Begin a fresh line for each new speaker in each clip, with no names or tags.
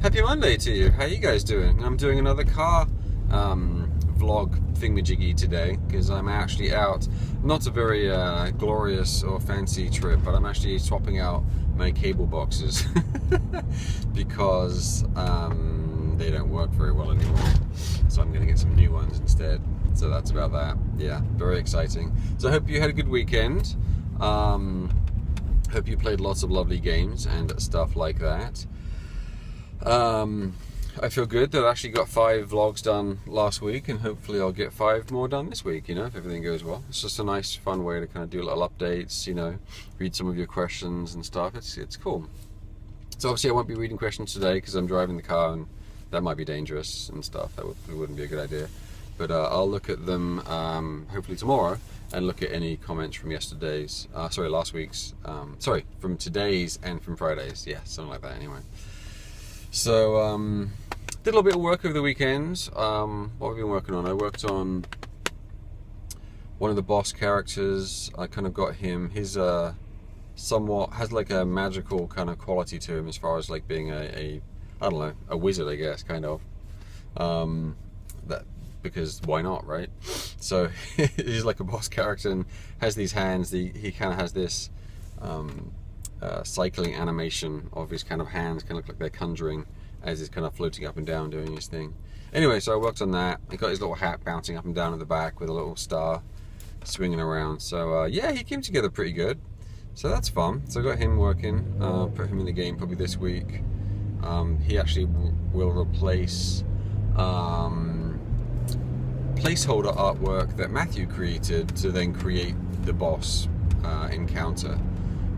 Happy Monday to you. How you guys doing? I'm doing another car vlog thingamajiggy today because I'm actually out. Not a very glorious or fancy trip, but I'm actually swapping out my cable boxes because they don't work very well anymore. So I'm going to get some new ones instead. So that's about that. Yeah, very exciting. So I hope you had a good weekend. Hope you played lots of lovely games and stuff like that. I feel good that I actually got 5 vlogs done last week, and hopefully I'll get 5 more done this week, you know, if everything goes well. It's just a nice, fun way to kind of do little updates, you know, read some of your questions and stuff. It's cool. So obviously I won't be reading questions today because I'm driving the car and that might be dangerous and stuff. That wouldn't be a good idea. But I'll look at them hopefully tomorrow and look at any comments from yesterday's, last week's, from today's and from Friday's. Yeah, something like that anyway. So, did a little bit of work over the weekend. What have I been working on? I worked on one of the boss characters. I kind of got him. He's somewhat, has like a magical kind of quality to him as far as like being I don't know, a wizard, I guess, kind of. Because why not, right? So, he's like a boss character and has these hands. He kind of has this cycling animation of his kind of hands, kind of look like they're conjuring as he's kind of floating up and down doing his thing. Anyway, so I worked on that. He got his little hat bouncing up and down at the back with a little star swinging around. So yeah, he came together pretty good. So that's fun. So I got him working, put him in the game probably this week. He actually will replace placeholder artwork that Matthew created to then create the boss encounter.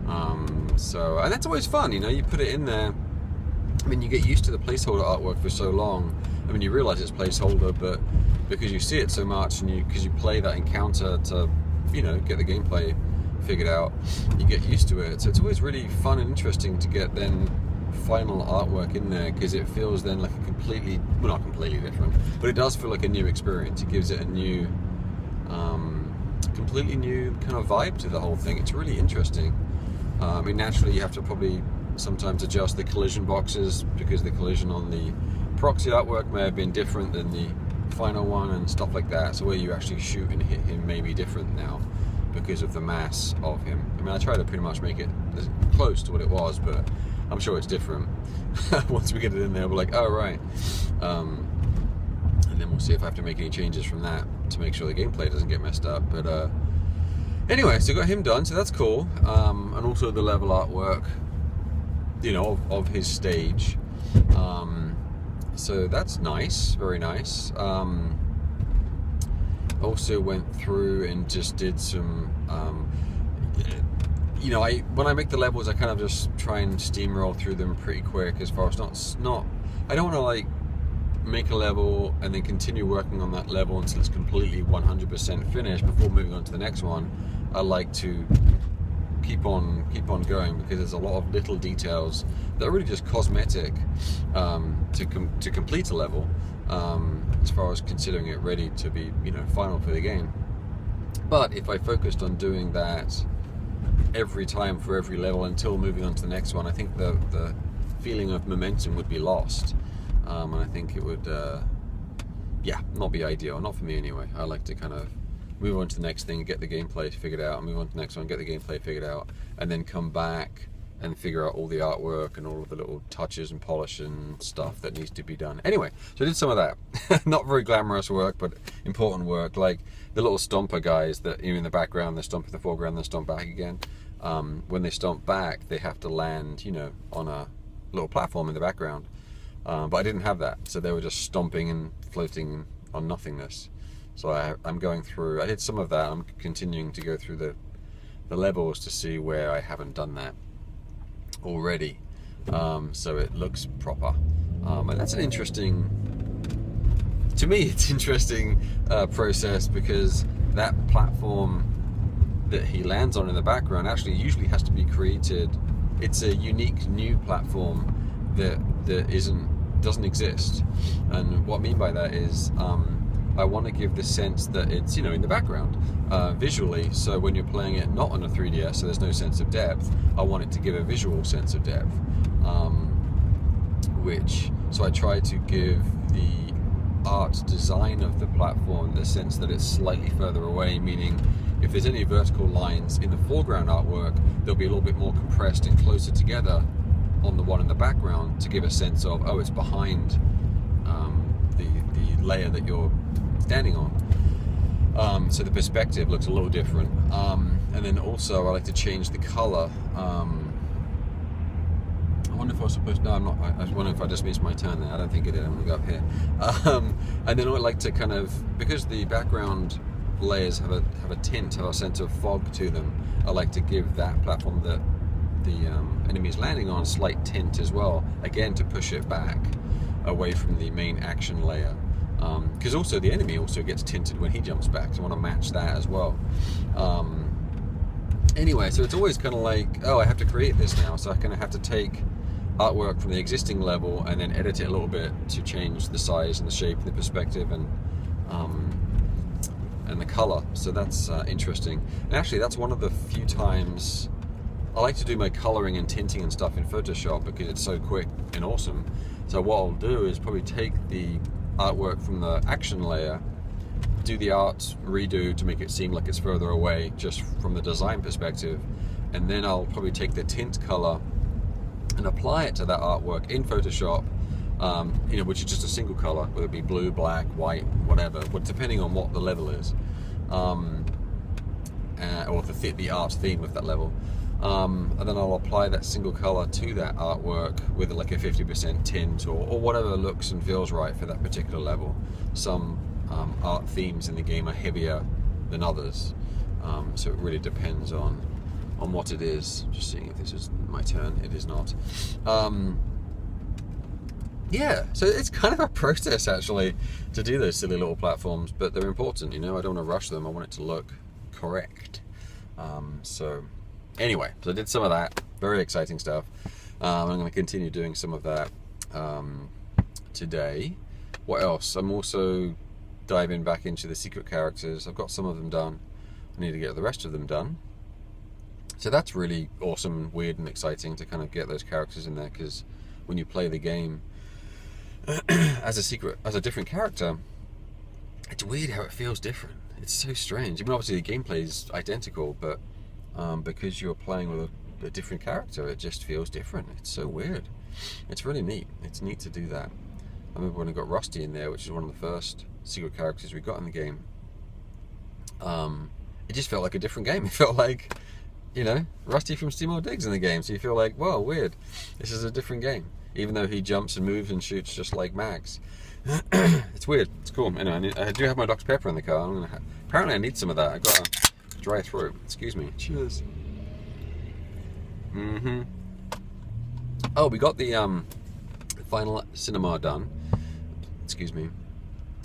And that's always fun, you know, you put it in there. I mean, you get used to the placeholder artwork for so long. I mean, you realize it's placeholder, but because you see it so much and because you play that encounter to, you know, get the gameplay figured out, you get used to it. So it's always really fun and interesting to get then final artwork in there, because it feels then like a completely, well, not completely different, but it does feel like a new experience. It gives it a new, completely new kind of vibe to the whole thing. It's really interesting. I mean, naturally you have to probably sometimes adjust the collision boxes because the collision on the proxy artwork may have been different than the final one and stuff like that. So where you actually shoot and hit him may be different now because of the mass of him. I mean, I try to pretty much make it as close to what it was, but I'm sure it's different. Once we get it in there, we're like, oh, right. And then we'll see if I have to make any changes from that to make sure the gameplay doesn't get messed up. But anyway, so got him done, so that's cool. And also the level artwork, you know, of his stage. So that's nice, very nice. Also went through and just did some, you know, when I make the levels, I kind of just try and steamroll through them pretty quick. As far as not, I don't want to like make a level and then continue working on that level until it's completely 100% finished before moving on to the next one. I like to keep on going because there's a lot of little details that are really just cosmetic to complete a level, as far as considering it ready to be, you know, final for the game. But if I focused on doing that every time for every level until moving on to the next one, I think the feeling of momentum would be lost, and I think it would not be ideal, not for me anyway. I like to kind of move on to the next thing, get the gameplay figured out, move on to the next one, get the gameplay figured out, and then come back and figure out all the artwork and all of the little touches and polish and stuff that needs to be done. Anyway, so I did some of that. Not very glamorous work, but important work, like the little stomper guys that, you know, in the background, they stomp in the foreground, then stomp back again. When they stomp back, they have to land, you know, on a little platform in the background. But I didn't have that, so they were just stomping and floating on nothingness. So I'm going through, I did some of that. I'm continuing to go through the levels to see where I haven't done that already. So it looks proper. And that's an interesting, to me, it's interesting process, because that platform that he lands on in the background actually usually has to be created. It's a unique new platform that doesn't exist. And what I mean by that is, I want to give the sense that it's, you know, in the background visually. So when you're playing it not on a 3DS, so there's no sense of depth, I want it to give a visual sense of depth. so I try to give the art design of the platform the sense that it's slightly further away, meaning if there's any vertical lines in the foreground artwork, they'll be a little bit more compressed and closer together on the one in the background to give a sense of, oh, it's behind the layer that you're standing on. So the perspective looks a little different. And then also I like to change the color. I wonder if I was supposed to, no, I'm not. I was wondering if I just missed my turn there. I don't think it did. I'm going to go up here. And then I like to kind of, because the background layers have a tint, have a sense of fog to them, I like to give that platform that the enemy is landing on a slight tint as well, again to push it back away from the main action layer. Because also the enemy also gets tinted when he jumps back, so I want to match that as well. Anyway, so it's always kind of like, oh, I have to create this now, so I kind of have to take artwork from the existing level and then edit it a little bit to change the size and the shape and the perspective and the color. So that's interesting. And actually, that's one of the few times I like to do my coloring and tinting and stuff in Photoshop because it's so quick and awesome. So what I'll do is probably take the artwork from the action layer, do the art redo to make it seem like it's further away just from the design perspective, and then I'll probably take the tint color and apply it to that artwork in Photoshop, which is just a single color, whether it be blue, black, white, whatever, but depending on what the level is, or the art's theme of that level. And then I'll apply that single color to that artwork with like a 50% tint or whatever looks and feels right for that particular level. Some art themes in the game are heavier than others, so it really depends on what it is. Just seeing if this is my turn. It is not. Yeah, so it's kind of a process actually to do those silly little platforms, but they're important, I don't want to rush them. I want it to look correct. So anyway, so I did some of that, very exciting stuff. I'm going to continue doing some of that today. What else? I'm also diving back into the secret characters. I've got some of them done. I need to get the rest of them done. So that's really awesome and weird and exciting to kind of get those characters in there, because when you play the game as a different character, it's weird how it feels different. It's so strange. I mean, obviously the gameplay is identical, but because you're playing with a different character, it just feels different. It's so weird. It's really neat. It's neat to do that. I remember when I got Rusty in there, which is one of the first secret characters we got in the game. It just felt like a different game. It felt like, Rusty from Steamboat Diggs in the game. So you feel like, whoa, weird. This is a different game. Even though he jumps and moves and shoots just like Max. It's weird. It's cool. Anyway, I do have my Dr. Pepper in the car. Apparently I need some of that. I got a dry throat. Excuse me. Cheers. Oh, we got the final cinema done. Excuse me.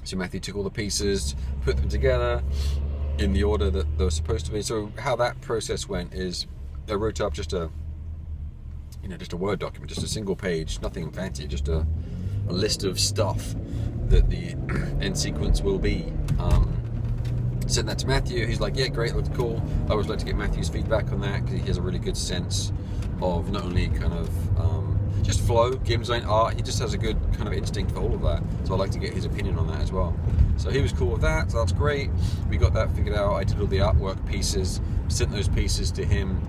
So Matthew took all the pieces, put them together in the order that they were supposed to be. So how that process went is I wrote up just a Word document, just a single page, nothing fancy, just a list of stuff that the end sequence will be. Sent that to Matthew. He's like, yeah, great, looks cool. I always like to get Matthew's feedback on that because he has a really good sense of not only kind of just flow, game design, art. He just has a good kind of instinct for all of that. So I like to get his opinion on that as well. So he was cool with that, so that's great. We got that figured out. I did all the artwork pieces, sent those pieces to him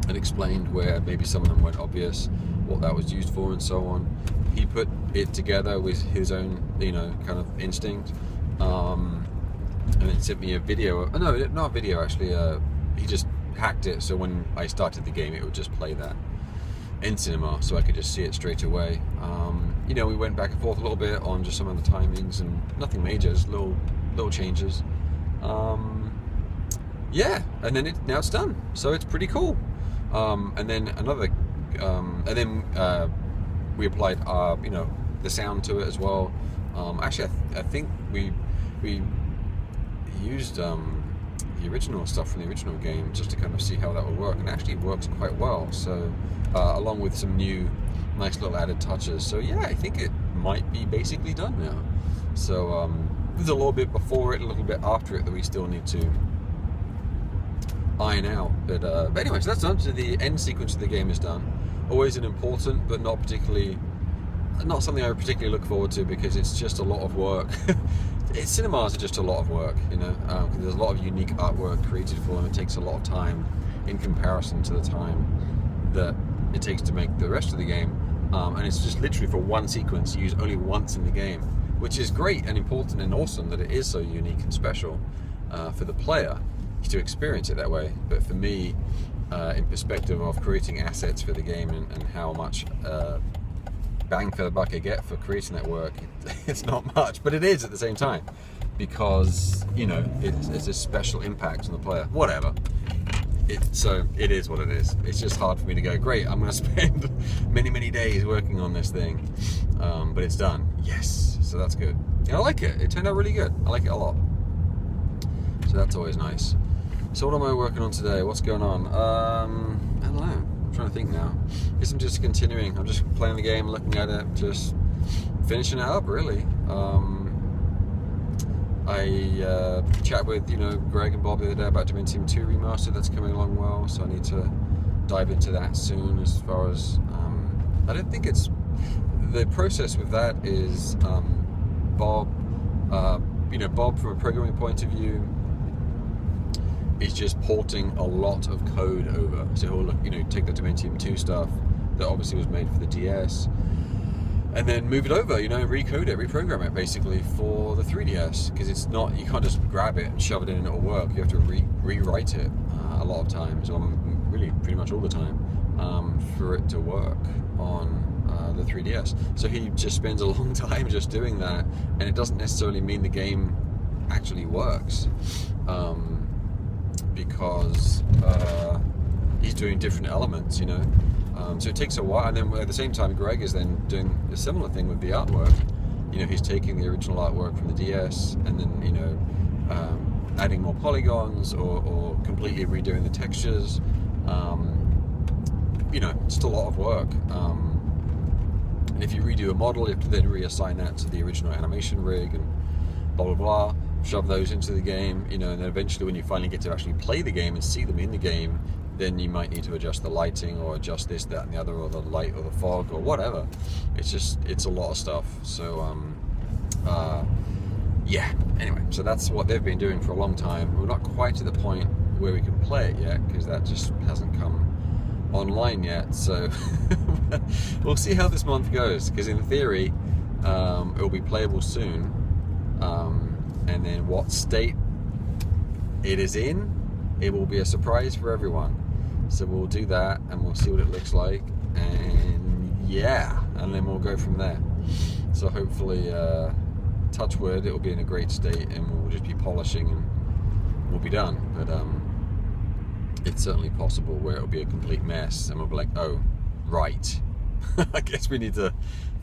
and explained where maybe some of them weren't obvious, what that was used for and so on. He put it together with his own, kind of instinct. And then sent me a video. No, not a video actually. He just hacked it so when I started the game it would just play that in cinema so I could just see it straight away. We went back and forth a little bit on just some of the timings and nothing major, just little changes. Yeah, and then now it's done, so it's pretty cool. And then we applied the sound to it as well. Actually, I think we used the original stuff from the original game just to kind of see how that would work, and actually it works quite well. So along with some new nice little added touches. So yeah, I think it might be basically done now. So there's a little bit before it, a little bit after it that we still need to iron out. But anyway, so that's done. So the end sequence of the game is done. Always an important but not particularly not something I particularly look forward to because it's just a lot of work. Cinemas are just a lot of work, you know. There's a lot of unique artwork created for them. It takes a lot of time in comparison to the time that it takes to make the rest of the game. And it's just literally for one sequence used only once in the game, which is great and important and awesome that it is so unique and special for the player to experience it that way. But for me, in perspective of creating assets for the game and how much bang for the buck I get for creating that work, it's not much, but it is at the same time, because, you know, it's a special impact on the player. Whatever. So it is what it is. It's just hard for me to go, great, I'm going to spend many days working on this thing, but it's done. Yes, so that's good. And I like it. It turned out really good. I like it a lot. So that's always nice. So what am I working on today? What's going on? I don't know. I'm trying to think now. I guess I'm just continuing. I'm just playing the game, looking at it, just finishing it up, really. I chatted with, you know, Greg and Bob the other day about Dementium 2 Remastered. That's coming along well, so I need to dive into that soon. As far as I don't think it's the process with that is Bob, you know, Bob from a programming point of view is just porting a lot of code over. So he'll, you know, take the Dementium 2 stuff that obviously was made for the DS, and then move it over, you know, recode it, reprogram it basically for the 3DS, because it's not, you can't just grab it and shove it in and it'll work. You have to rewrite it a lot of times, or really pretty much all the time, for it to work on the 3DS. So he just spends a long time just doing that, and it doesn't necessarily mean the game actually works, because he's doing different elements, you know. So it takes a while, and then at the same time Greg is then doing a similar thing with the artwork. You know, he's taking the original artwork from the DS and then, you know, adding more polygons or completely redoing the textures. You know, just a lot of work. And if you redo a model, you have to then reassign that to the original animation rig and blah blah blah, shove those into the game, you know, and then eventually when you finally get to actually play the game and see them in the game, then you might need to adjust the lighting or adjust this, that and the other, or the light or the fog or whatever. It's a lot of stuff. So yeah, anyway, so that's what they've been doing for a long time. We're not quite at the point where we can play it yet, because that just hasn't come online yet, so we'll see how this month goes, because in theory it will be playable soon, and then what state it is in, it will be a surprise for everyone. So we'll do that and we'll see what it looks like, and yeah, and then we'll go from there. So hopefully, touch wood, it will be in a great state and we'll just be polishing and we'll be done. But it's certainly possible where it'll be a complete mess and we'll be like, oh, right, I guess we need to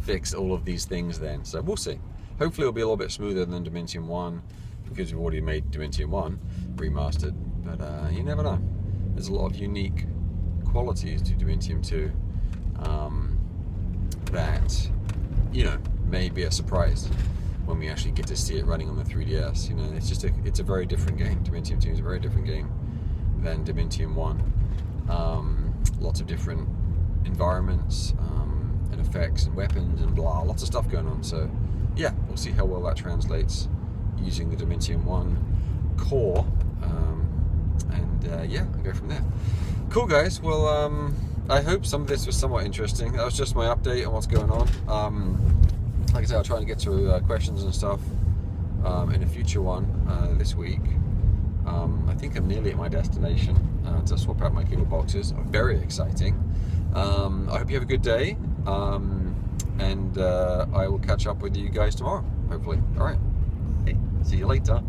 fix all of these things then. So we'll see. Hopefully it'll be a little bit smoother than Dementium 1, because we've already made Dementium 1 remastered, but you never know. There's a lot of unique qualities to Dementium 2 that, you know, may be a surprise when we actually get to see it running on the 3DS. You know, it's a very different game. Dementium 2 is a very different game than Dementium 1. Lots of different environments and effects and weapons and blah, lots of stuff going on. So yeah, we'll see how well that translates using the Dementium 1 core, and yeah, I'll go from there. Cool, guys. Well, I hope some of this was somewhat interesting. That was just my update on what's going on. Like I said, I'll try and get to questions and stuff in a future one this week. I think I'm nearly at my destination to swap out my cable boxes. Very exciting. I hope you have a good day, and I will catch up with you guys tomorrow, hopefully. All right. Hey, see you later.